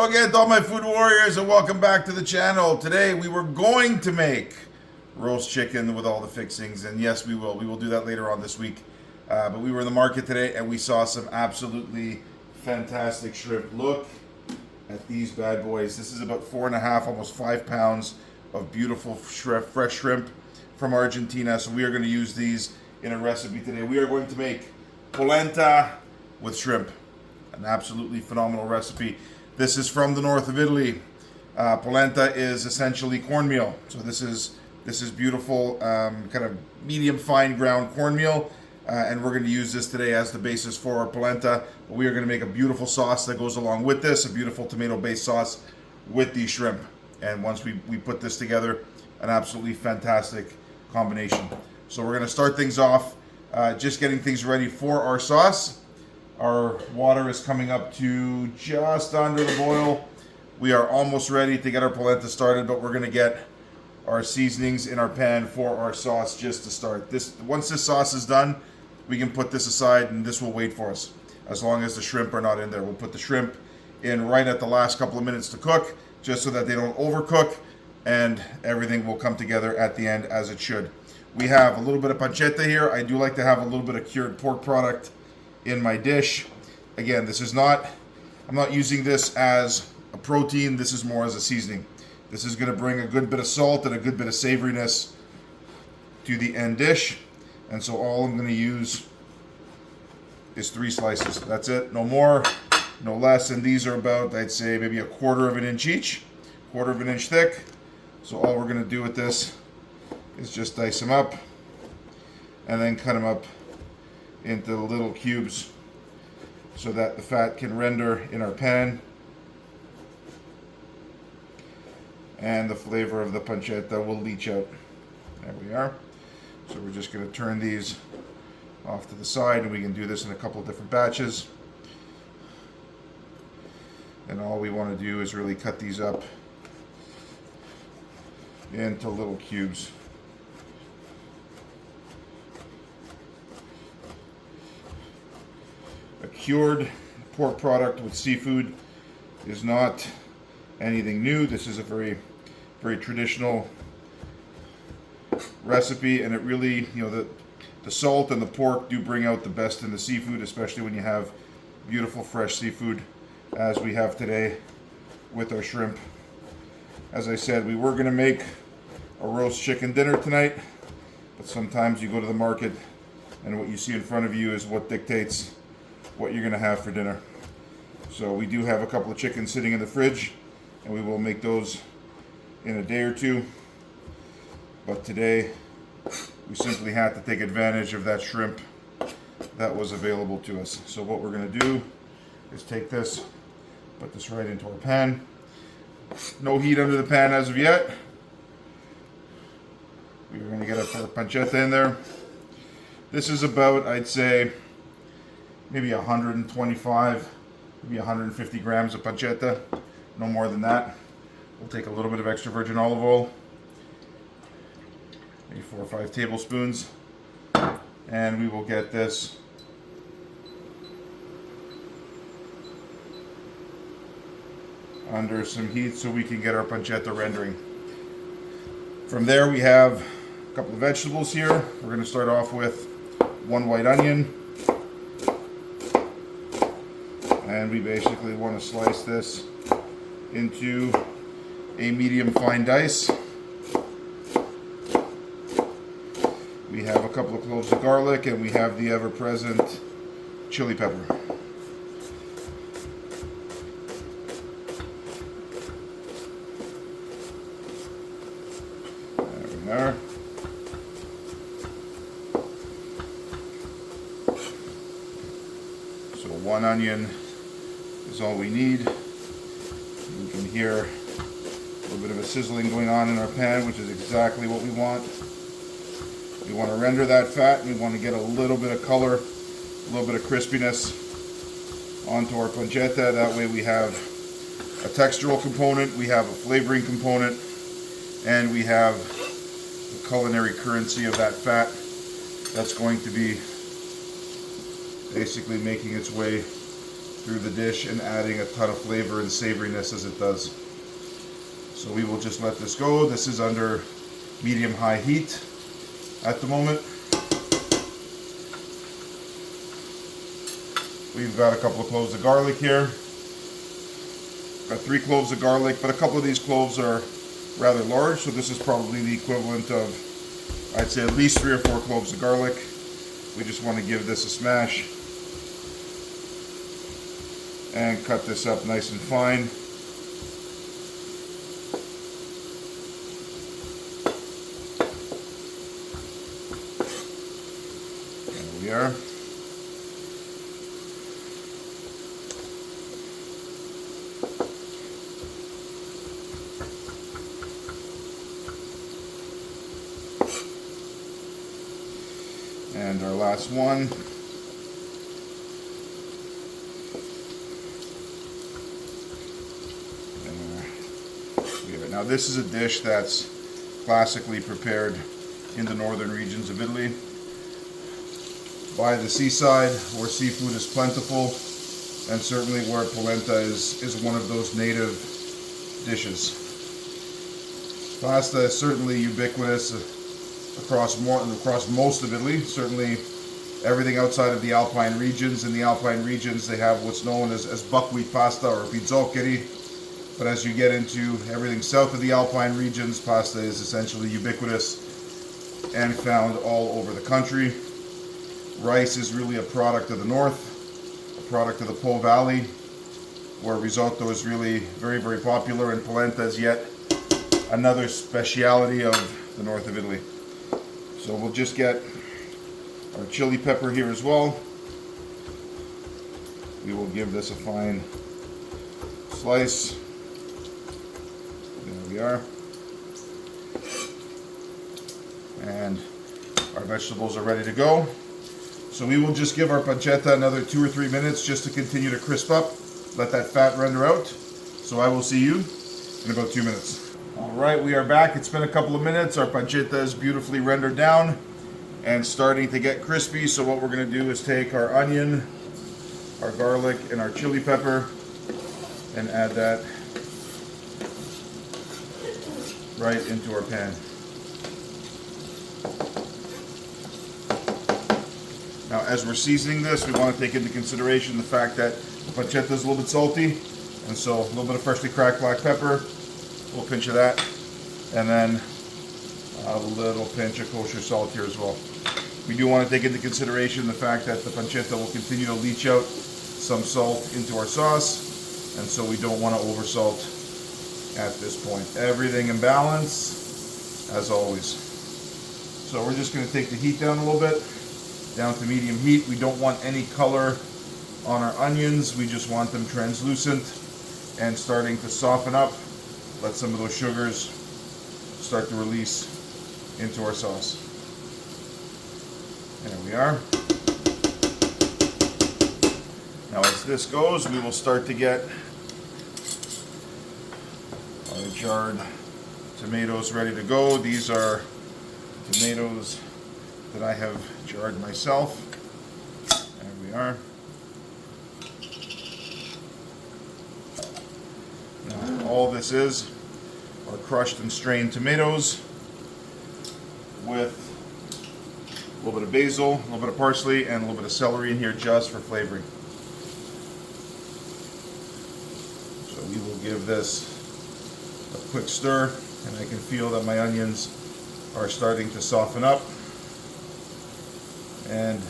Hello again to all my food warriors and welcome back to the channel. Today we were going to make roast chicken with all the fixings, and yes, we will. We will do that later on this week. But we were in the market today and we saw some absolutely fantastic shrimp. Look at these bad boys. This is about 4.5, almost 5 pounds of beautiful shrimp, fresh shrimp from Argentina. So we are going to use these in a recipe today. We are going to make polenta with shrimp. An absolutely phenomenal recipe. This is from the north of Italy. Polenta is essentially cornmeal. So this is beautiful, kind of medium fine ground cornmeal, and we're going to use this today as the basis for our polenta. We are going to make a beautiful sauce that goes along with this, a beautiful tomato-based sauce with these shrimp. And once we put this together, an absolutely fantastic combination. So we're going to start things off, just getting things ready for our sauce. Our water is coming up to just under the boil. We are almost ready to get our polenta started, but we're going to get our seasonings in our pan for our sauce just to start. Once this sauce is done, we can put this aside and this will wait for us. As long as the shrimp are not in there. We'll put the shrimp in right at the last couple of minutes to cook, just so that they don't overcook, and everything will come together at the end as it should. We have a little bit of pancetta here. I do like to have a little bit of cured pork product in my dish. Again, I'm not using this as a protein. This is more as a seasoning. This is going to bring a good bit of salt and a good bit of savoriness to the end dish. And so all I'm going to use is 3 slices. That's it. No more, no less. And these are about, I'd say, maybe 1/4 inch each, 1/4 inch thick. So all we're going to do with this is just dice them up and then cut them up into little cubes so that the fat can render in our pan and the flavor of the pancetta will leach out. There we are. So we're just going to turn these off to the side, and we can do this in a couple of different batches. And all we want to do is really cut these up into little cubes. A cured pork product with seafood is not anything new. This is a very, very traditional recipe, and it really, the salt and the pork do bring out the best in the seafood, especially when you have beautiful fresh seafood as we have today with our shrimp. As I said, we were going to make a roast chicken dinner tonight, but sometimes you go to the market and what you see in front of you is what dictates what you're going to have for dinner. So we do have a couple of chickens sitting in the fridge, and we will make those in a day or two. But today we simply had to take advantage of that shrimp that was available to us. So what we're going to do is take this, put this right into our pan. No heat under the pan as of yet. We're going to get our pancetta in there. This is about, I'd say, maybe 125, maybe 150 grams of pancetta, no more than that. We'll take a little bit of extra virgin olive oil, maybe 4 or 5 tablespoons, and we will get this under some heat so we can get our pancetta rendering. From there we have a couple of vegetables here. We're going to start off with 1 white onion. And we basically want to slice this into a medium fine dice. We have a couple of cloves of garlic, and we have the ever-present chili pepper. There we are. So 1 onion is all we need. You can hear a little bit of a sizzling going on in our pan, which is exactly what we want. We want to render that fat, and we want to get a little bit of color, a little bit of crispiness onto our pancetta. That way we have a textural component, we have a flavoring component, and we have the culinary currency of that fat that's going to be basically making its way through the dish and adding a ton of flavor and savoriness as it does. So we will just let this go. This is under medium-high heat at the moment. We've got a couple of cloves of garlic here. Got 3 cloves of garlic, but a couple of these cloves are rather large, so this is probably the equivalent of, I'd say, at least 3 or 4 cloves of garlic. We just want to give this a smash and cut this up nice and fine. There we are. And our last one. Now this is a dish that's classically prepared in the northern regions of Italy, by the seaside where seafood is plentiful, and certainly where polenta is one of those native dishes. Pasta is certainly ubiquitous across most of Italy. Certainly everything outside of the Alpine regions. In the Alpine regions they have what's known as buckwheat pasta or pizzoccheri. But as you get into everything south of the Alpine regions, pasta is essentially ubiquitous and found all over the country. Rice is really a product of the north, a product of the Po Valley, where risotto is really very, very popular, and polenta is yet another speciality of the north of Italy. So we'll just get our chili pepper here as well. We will give this a fine slice. There we are. And our vegetables are ready to go. So we will just give our pancetta another 2 or 3 minutes just to continue to crisp up. Let that fat render out. So I will see you in about 2 minutes. All right, we are back. It's been a couple of minutes. Our pancetta is beautifully rendered down and starting to get crispy. So what we're going to do is take our onion, our garlic, and our chili pepper and add that right into our pan. Now, as we're seasoning this, we want to take into consideration the fact that the pancetta is a little bit salty, and so a little bit of freshly cracked black pepper, a little pinch of that, and then a little pinch of kosher salt here as well. We do want to take into consideration the fact that the pancetta will continue to leach out some salt into our sauce, and so we don't want to oversalt at this point. Everything in balance, as always. So we're just going to take the heat down a little bit, down to medium heat. We don't want any color on our onions. We just want them translucent and starting to soften up. Let some of those sugars start to release into our sauce. There we are. Now as this goes, we will start to get our jarred tomatoes ready to go. These are tomatoes that I have jarred myself. There we are. Now, all this is are crushed and strained tomatoes with a little bit of basil, a little bit of parsley, and a little bit of celery in here just for flavoring. So we will give this a quick stir, and I can feel that my onions are starting to soften up and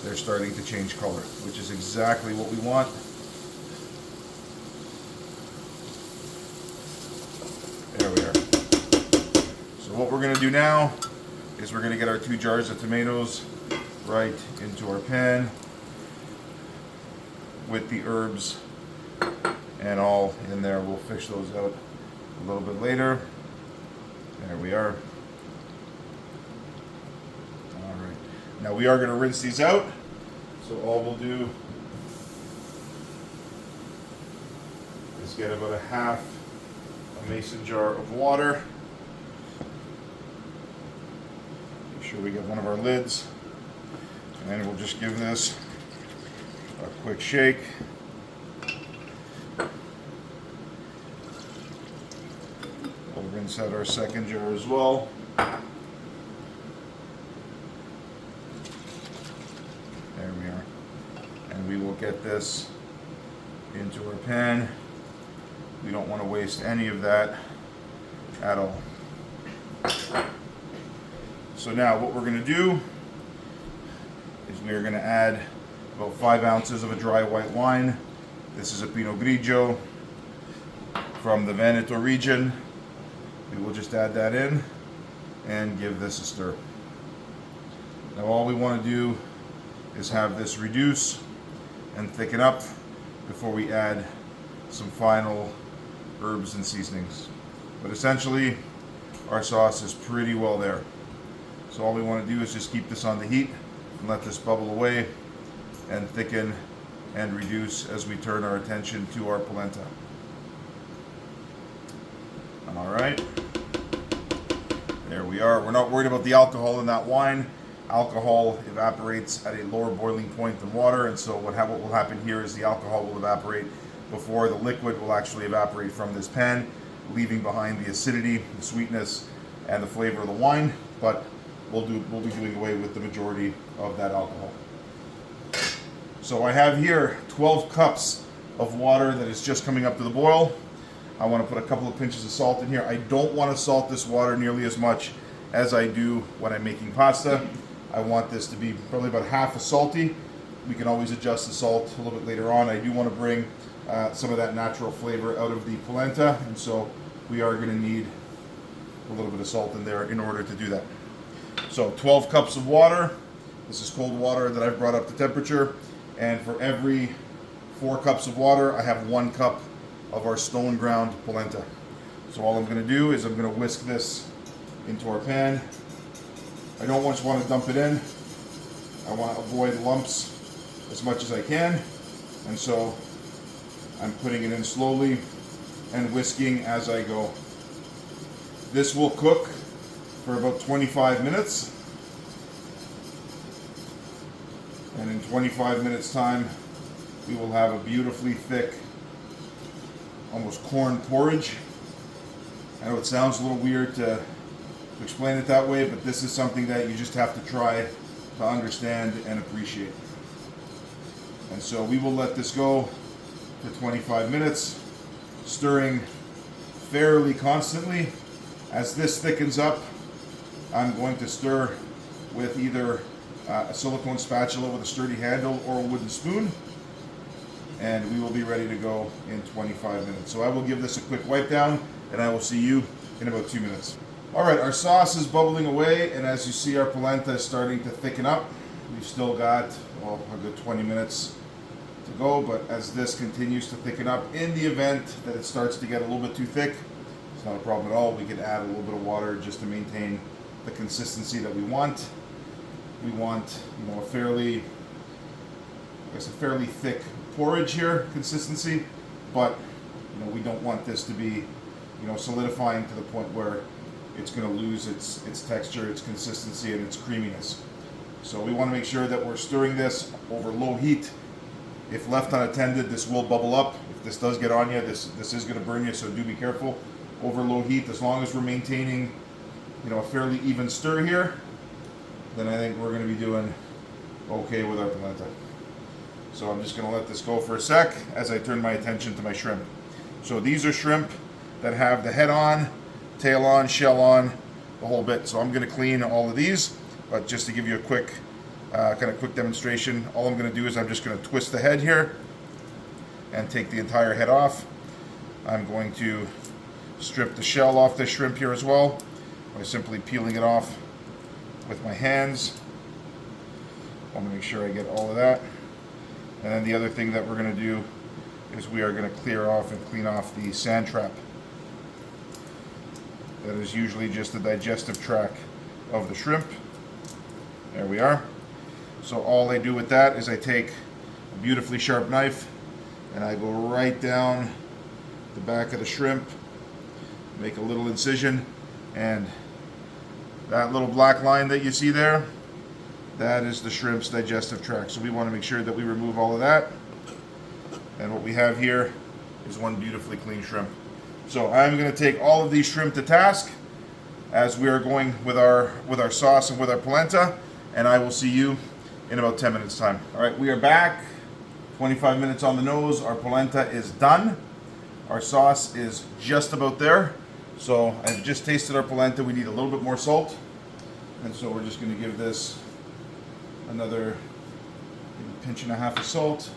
they're starting to change color, which is exactly what we want. There we are. So what we're going to do now is we're going to get our 2 jars of tomatoes right into our pan with the herbs and all in there. We'll fish those out a little bit later. There we are. Alright. Now we are going to rinse these out. So all we'll do is get about a half a mason jar of water. Make sure we get one of our lids. And we'll just give this a quick shake. rinse out our second jar as well. There we are. And we will get this into our pan. We don't want to waste any of that at all. So now what we're going to do is we are going to add about 5 ounces of a dry white wine. This is a Pinot Grigio from the Veneto region. We will just add that in and give this a stir. Now all we want to do is have this reduce and thicken up before we add some final herbs and seasonings. But essentially our sauce is pretty well there. So all we want to do is just keep this on the heat and let this bubble away and thicken and reduce as we turn our attention to our polenta. All right, there we are. We're not worried about the alcohol in that wine. Alcohol evaporates at a lower boiling point than water, and so what will happen here is the alcohol will evaporate before the liquid will actually evaporate from this pan, leaving behind the acidity, the sweetness, and the flavor of the wine, but we'll be doing away with the majority of that alcohol. So I have here 12 cups of water that is just coming up to the boil. I want to put a couple of pinches of salt in here. I don't want to salt this water nearly as much as I do when I'm making pasta. I want this to be probably about half as salty. We can always adjust the salt a little bit later on. I do want to bring some of that natural flavor out of the polenta, and so we are going to need a little bit of salt in there in order to do that. So 12 cups of water. This is cold water that I've brought up to temperature, and for every 4 cups of water I have 1 cup of our stone ground polenta. So all I'm going to do is I'm going to whisk this into our pan. I don't just want to dump it in. I want to avoid lumps as much as I can, and so I'm putting it in slowly and whisking as I go. This will cook for about 25 minutes, and in 25 minutes time we will have a beautifully thick, almost corn porridge. I know it sounds a little weird to explain it that way, but this is something that you just have to try to understand and appreciate. And so we will let this go for 25 minutes, stirring fairly constantly. As this thickens up, I'm going to stir with either a silicone spatula with a sturdy handle or a wooden spoon, and we will be ready to go in 25 minutes. So I will give this a quick wipe down, and I will see you in about 2 minutes. All right, our sauce is bubbling away, and as you see, our polenta is starting to thicken up. We've still got, well, a good 20 minutes to go, but as this continues to thicken up, in the event that it starts to get a little bit too thick, it's not a problem at all. We can add a little bit of water just to maintain the consistency that we want. We want, a fairly thick porridge here, consistency, but we don't want this to be, solidifying to the point where it's going to lose its texture, its consistency, and its creaminess. So we want to make sure that we're stirring this over low heat. If left unattended, this will bubble up. If this does get on you, this is going to burn you, so do be careful. Over low heat, as long as we're maintaining, a fairly even stir here, then I think we're going to be doing okay with our polenta. So I'm just going to let this go for a sec as I turn my attention to my shrimp. So these are shrimp that have the head on, tail on, shell on, the whole bit. So I'm going to clean all of these, but just to give you a quick demonstration, all I'm going to do is I'm just going to twist the head here and take the entire head off. I'm going to strip the shell off this shrimp here as well by simply peeling it off with my hands. I want to make sure I get all of that. And then the other thing that we're going to do is we are going to clear off and clean off the sand trap. That is usually just the digestive tract of the shrimp. There we are. So all I do with that is I take a beautifully sharp knife and I go right down the back of the shrimp, make a little incision, and that little black line that you see there, that is the shrimp's digestive tract. So we want to make sure that we remove all of that. And what we have here is one beautifully clean shrimp. So I'm going to take all of these shrimp to task as we are going with our sauce and with our polenta, and I will see you in about 10 minutes time. All right, we are back. 25 minutes on the nose. Our polenta is done. Our sauce is just about there. So I've just tasted our polenta. We need a little bit more salt, and so we're just going to give this another pinch and a half of salt,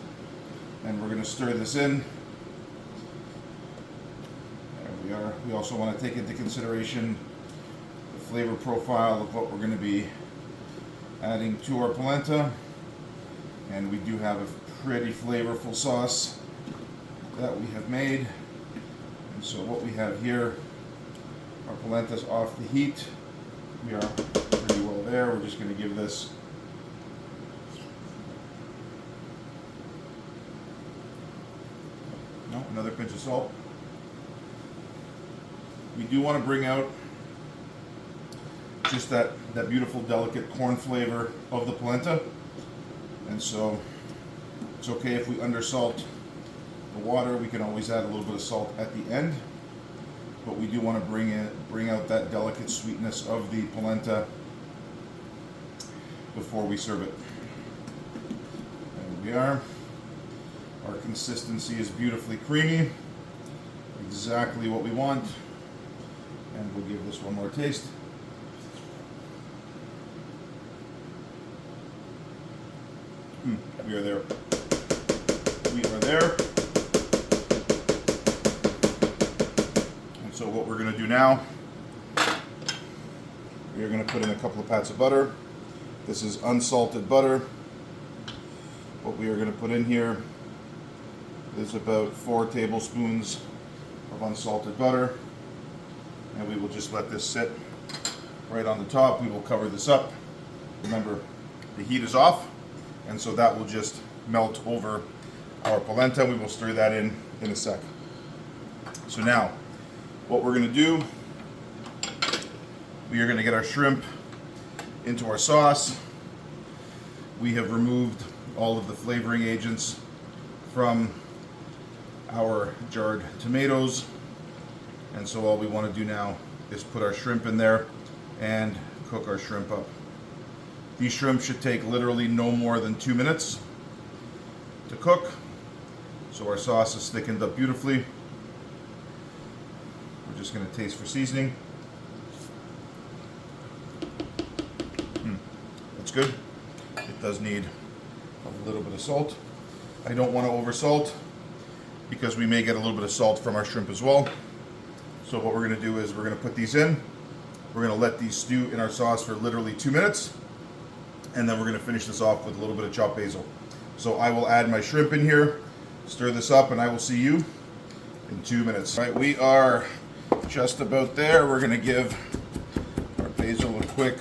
and we're going to stir this in. There we are. We also want to take into consideration the flavor profile of what we're going to be adding to our polenta, and we do have a pretty flavorful sauce that we have made. And so what we have here, our polenta's off the heat. We are pretty well there. We're just going to give this another pinch of salt. We do want to bring out just that beautiful, delicate corn flavor of the polenta. And so it's okay if we undersalt the water. We can always add a little bit of salt at the end. But we do want to bring out that delicate sweetness of the polenta before we serve it. There we are. Our consistency is beautifully creamy, exactly what we want. And we'll give this one more taste. We are there. We are there. And so what we're going to do now, we are going to put in a couple of pats of butter. This is unsalted butter. What we are going to put in here is about 4 tablespoons of unsalted butter, and we will just let this sit right on the top. We will cover this up. Remember, the heat is off, and so that will just melt over our polenta. We will stir that in a sec. So now, what we're going to do, we are going to get our shrimp into our sauce. We have removed all of the flavoring agents from our jarred tomatoes, and so all we want to do now is put our shrimp in there and cook our shrimp up. These shrimp should take literally no more than 2 minutes to cook. So our sauce is thickened up beautifully. We're just going to taste for seasoning. That's good. It does need a little bit of salt. I don't want to over salt because we may get a little bit of salt from our shrimp as well. So what we're going to do is we're going to put these in. We're going to let these stew in our sauce for literally 2 minutes. And then we're going to finish this off with a little bit of chopped basil. So I will add my shrimp in here, stir this up, and I will see you in 2 minutes. All right, we are just about there. We're going to give our basil a quick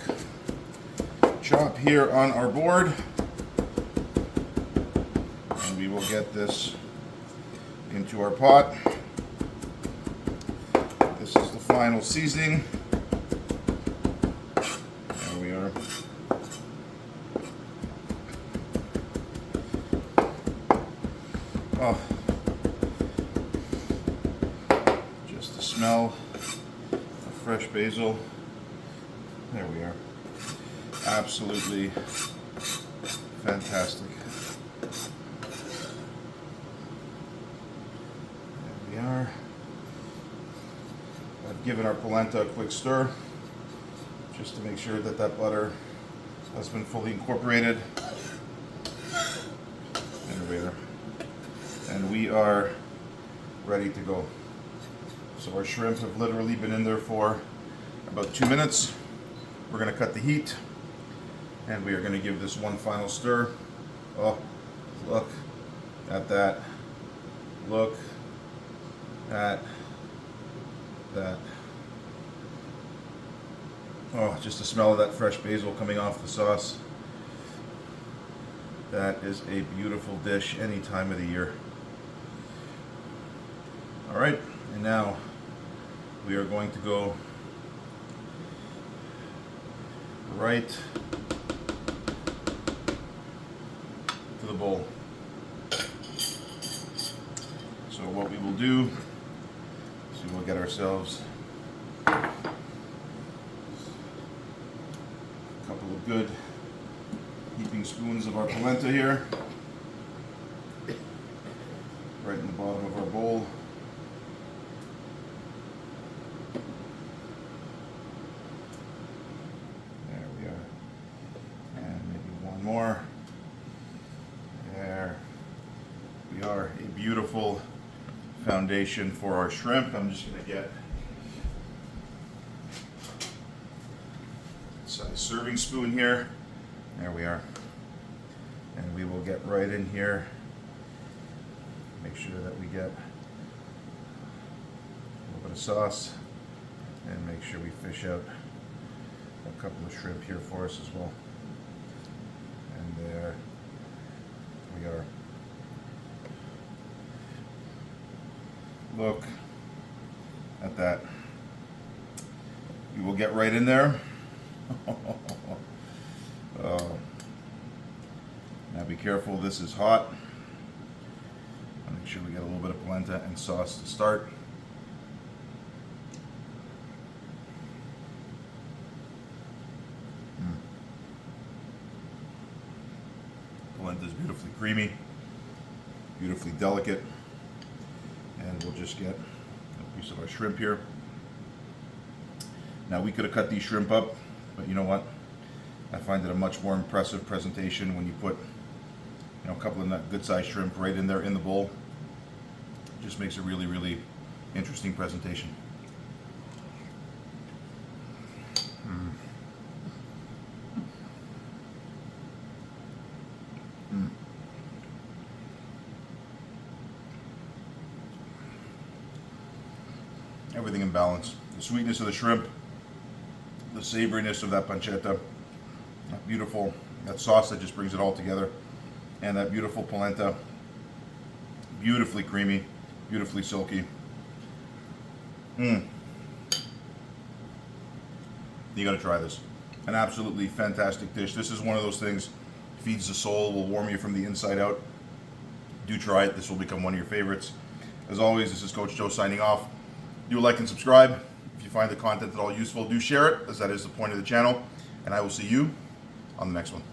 chop here on our board. And we will get this into our pot. This is the final seasoning. There we are. Oh, just the smell of fresh basil. There we are. Absolutely fantastic. There we are. I've given our polenta a quick stir just to make sure that that butter has been fully incorporated. There we are. And we are ready to go. So our shrimp have literally been in there for about 2 minutes. We're going to cut the heat, and we are going to give this one final stir. Oh, look at that. Look at that. Oh, just the smell of that fresh basil coming off the sauce. That is a beautiful dish any time of the year. All right, and now we are going to go right to the bowl. So what we will do is So we'll get ourselves a couple of good heaping spoons of our polenta here, right in the bottom of our bowl. There we are. And maybe one more. There we are. A beautiful foundation for our shrimp. I'm just going to get a size serving spoon here. There we are. And we will get right in here. Make sure that we get a little bit of sauce and make sure we fish out a couple of shrimp here for us as well. And there we are. Look at that. We will get right in there. Oh. Now be careful, this is hot. Make sure we get a little bit of polenta and sauce to start. Polenta is beautifully creamy, beautifully delicate. And we'll just get a piece of our shrimp here. Now we could have cut these shrimp up, but you know what? I find it a much more impressive presentation when you put a couple of good sized shrimp right in there in the bowl. It just makes a really, really interesting presentation. Everything in balance. The sweetness of the shrimp, the savoriness of that pancetta, that beautiful, that sauce that just brings it all together, and that beautiful polenta, beautifully creamy, beautifully silky. You gotta try this. An absolutely fantastic dish. This is one of those things, feeds the soul, will warm you from the inside out. Do try it. This will become one of your favorites. As always, this is Coach Joe signing off. Do like and subscribe. If you find the content at all useful, do share it, as that is the point of the channel. And I will see you on the next one.